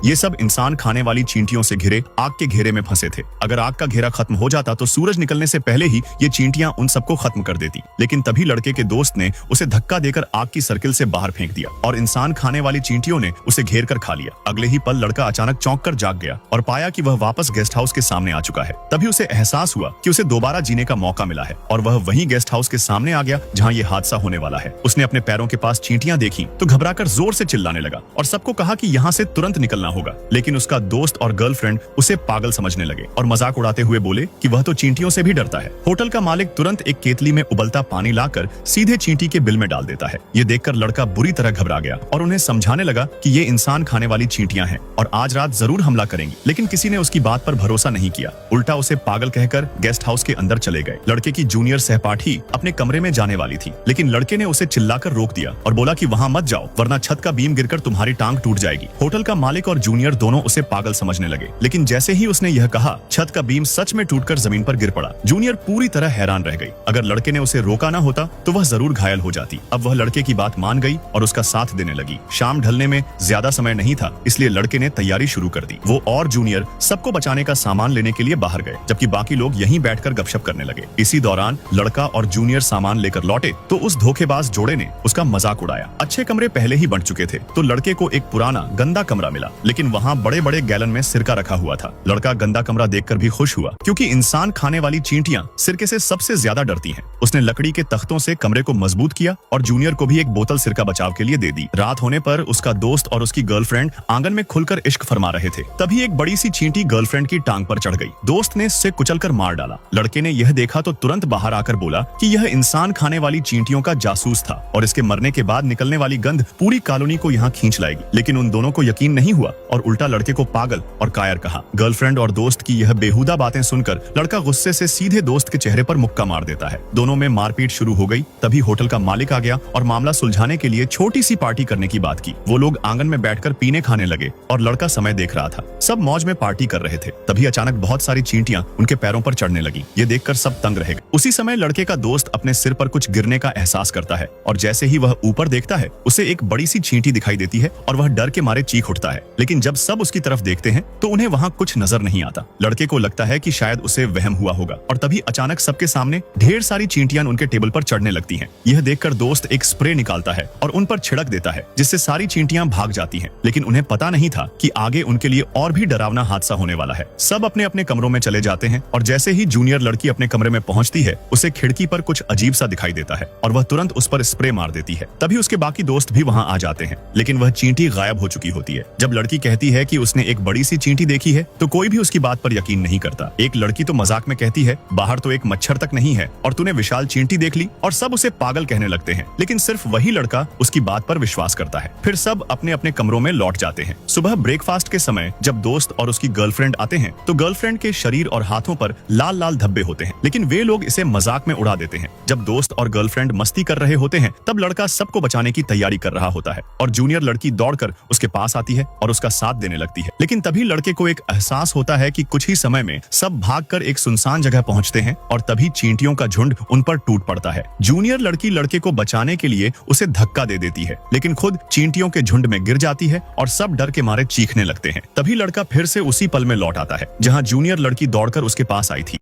ये सब इंसान खाने वाली चींटियों से घिरे आग के घेरे में फंसे थे। अगर आग का घेरा खत्म हो जाता तो सूरज निकलने से पहले ही ये चींटियां उन सबको खत्म कर देती, लेकिन तभी लड़के के दोस्त ने उसे धक्का देकर आग की सर्किल से बाहर फेंक दिया और इंसान खाने वाली चींटियों ने उसे घेर कर खा लिया। अगले ही पल लड़का अचानक चौंक कर जाग गया और पाया कि वह वापस गेस्ट हाउस के सामने आ चुका है। तभी उसे एहसास हुआ कि उसे दोबारा जीने का मौका मिला है और वह वही गेस्ट हाउस के सामने आ गया जहाँ ये हादसा होने वाला है। उसने अपने पैरों के पास चींटियां देखी तो घबराकर जोर से चिल्लाने लगा और सबको कहा कि यहाँ से तुरंत निकलना होगा, लेकिन उसका दोस्त और गर्लफ्रेंड उसे पागल समझने लगे और मजाक उड़ाते हुए बोले कि वह तो चींटियों से भी डरता है। होटल का मालिक तुरंत एक केतली में उबलता पानी लाकर सीधे चींटी के बिल में डाल देता है। ये देखकर लड़का बुरी तरह घबरा गया और उन्हें समझाने लगा कि ये इंसान खाने वाली चींटियां हैं और आज रात जरूर हमला करेंगी, लेकिन किसी ने उसकी बात पर भरोसा नहीं किया। उल्टा उसे पागल कहकर गेस्ट हाउस के अंदर चले गए। लड़के की जूनियर सहपाठी अपने कमरे में जाने वाली थी, लेकिन लड़के ने उसे चिल्लाकर रोक दिया और बोला कि वहां मत जाओ वरना छत का बीम गिरकर तुम्हारी टांग टूट जाएगी। होटल का मालिक और जूनियर दोनों उसे पागल समझने लगे, लेकिन जैसे ही उसने यह कहा छत का बीम सच में टूटकर जमीन पर गिर पड़ा। जूनियर पूरी तरह हैरान रह गई। अगर लड़के ने उसे रोका ना होता तो वह जरूर घायल हो जाती। अब वह लड़के की बात मान गई और उसका साथ देने लगी। शाम ढलने में ज्यादा समय नहीं था, इसलिए लड़के ने तैयारी शुरू कर दी। वो और जूनियर सबको बचाने का सामान लेने के लिए बाहर गए, जबकि बाकी लोग यहीं बैठकर गपशप करने लगे। इसी दौरान लड़का और जूनियर सामान लेकर लौटे तो उस धोखेबाज जोड़े ने उसका मजाक उड़ाया। अच्छे कमरे पहले ही बन चुके थे तो लड़के को एक पुराना गंदा कमरा मिला, लेकिन वहाँ बड़े बड़े गैलन में सिरका रखा हुआ था। लड़का गंदा कमरा देखकर भी खुश हुआ, क्योंकि इंसान खाने वाली चींटियां सिरके से सबसे ज्यादा डरती हैं। उसने लकड़ी के तख्तों से कमरे को मजबूत किया और जूनियर को भी एक बोतल सिरका बचाव के लिए दे दी। रात होने पर उसका दोस्त और उसकी गर्लफ्रेंड आंगन में खुलकर इश्क फरमा रहे थे। तभी एक बड़ी सी चींटी गर्लफ्रेंड की टांग पर चढ़ गई। दोस्त ने इससे कुचलकर मार डाला। लड़के ने यह देखा तो तुरंत बाहर आकर बोला कि यह इंसान खाने वाली चींटियों का जासूस था और इसके मरने के बाद निकलने वाली गंध पूरी कॉलोनी को यहाँ खींच लाएगी। लेकिन उन दोनों को यकीन नहीं हुआ और उल्टा लड़के को पागल और कायर कहा। गर्लफ्रेंड और दोस्त की यह बेहुदा बातें सुनकर लड़का गुस्से से सीधे दोस्त के चेहरे पर मुक्का मार देता है। दोनों में मारपीट शुरू हो गई। तभी होटल का मालिक आ गया और मामला सुलझाने के लिए छोटी सी पार्टी करने की बात की। वो लोग आंगन में बैठकर पीने खाने लगे और लड़का समय देख रहा था। सब मौज में पार्टी कर रहे थे। तभी अचानक बहुत सारी चींटियां उनके पैरों पर चढ़ने लगी। ये देखकर सब तंग रह गए। उसी समय लड़के का दोस्त अपने सिर पर कुछ गिरने का एहसास करता है और जैसे ही वह ऊपर देखता है उसे एक बड़ी सी चींटी दिखाई देती है और वह डर के मारे चीख उठता है। लेकिन जब सब उसकी तरफ देखते हैं तो उन्हें वहाँ कुछ नजर नहीं आता। लड़के को लगता है कि शायद उसे वहम हुआ होगा और तभी अचानक सबके सामने ढेर सारी चींटियां उनके टेबल पर चढ़ने लगती हैं। यह देखकर दोस्त एक स्प्रे निकालता है और उन पर छिड़क देता है, जिससे सारी चींटियां भाग जाती हैं। लेकिन उन्हें पता नहीं था कि आगे उनके लिए और भी डरावना हादसा होने वाला है। सब अपने अपने कमरों में चले जाते हैं और जैसे ही जूनियर लड़की अपने कमरे में पहुंचती है उसे खिड़की पर कुछ अजीब सा दिखाई देता है और वह तुरंत उस पर स्प्रे मार देती है। तभी उसके बाकी दोस्त भी वहाँ आ जाते हैं, लेकिन वह चींटी गायब हो चुकी होती है। जब लड़की कहती है कि उसने एक बड़ी सी चींटी देखी है तो कोई भी उसकी बात पर यकीन नहीं करता। एक लड़की तो मजाक में कहती है बाहर तो एक मच्छर तक नहीं है और तूने विशाल चींटी देख ली, और सब उसे पागल कहने लगते हैं। लेकिन सिर्फ वही लड़का उसकी बात पर विश्वास करता है। फिर सब अपने अपने कमरों में लौट जाते हैं। सुबह ब्रेकफास्ट के समय जब दोस्त और उसकी गर्लफ्रेंड आते हैं तो गर्लफ्रेंड के शरीर और हाथों पर लाल लाल धब्बे होते हैं, लेकिन वे लोग इसे मजाक में उड़ा देते हैं। जब दोस्त और गर्लफ्रेंड मस्ती कर रहे होते हैं तब लड़का सबको बचाने की तैयारी कर रहा होता है और जूनियर लड़की दौड़कर उसके पास आती है और उसका साथ देने लगती है। लेकिन तभी लड़के को एक एहसास होता है कि कुछ ही समय में सब भागकर एक सुनसान जगह पहुंचते हैं और तभी चींटियों का झुंड उन पर टूट पड़ता है। जूनियर लड़की लड़के को बचाने के लिए उसे धक्का दे देती है, लेकिन खुद चींटियों के झुंड में गिर जाती है और सब डर के मारे चीखने लगते हैं। तभी लड़का फिर से उसी पल में लौट आता है जहां जूनियर लड़की दौड़कर उसके पास आई थी।